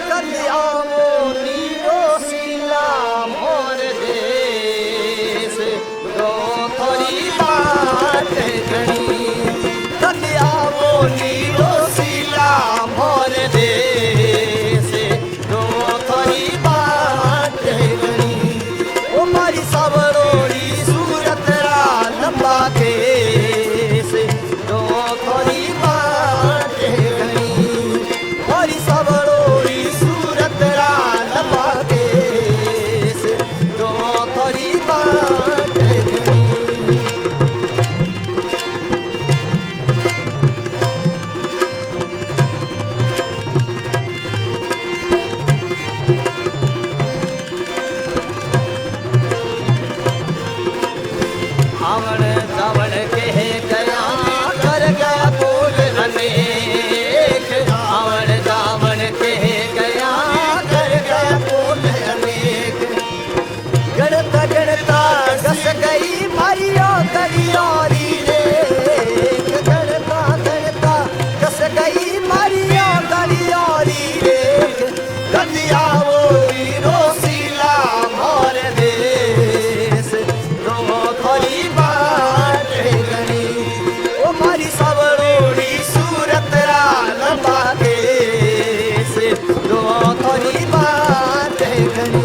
कल्यावो Nero सीला मोर देश तो थोड़ी बात घनी कल्यावो नीरो सीला मोर देश तो थोड़ी बात घनी ओ मारी सबरोड़ी सूरत रा लंबा केस तो थोड़ी बात घनी मारी सबरोड़ी सूरत रा लंबा केस तो थोड़ी बात घनी आवण जावण कह गया कर गया बोल अनेक आवण जावण कह गया कर गया बोल अनेक गणता गणता घस गई मारियो दरियारी रे गणता गणता घस गई मारियो दरियारी रे कलियावो वीरो सीला मोर देश रो थोड़ी बात घनी ओ मारी सबरोड़ी सूरत रा लंबा केस रो थोड़ी बात घनी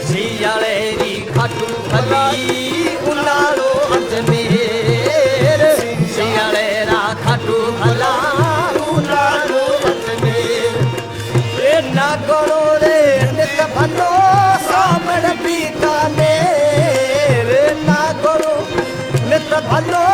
सियाळेरी खाटू भली उनाळो अजमेर सियाळेरा खाटू भला उनाळो अजमेर रे नागोड़ो रे नित भलो सामण बीकानेर रे नागोड़ो नित भलो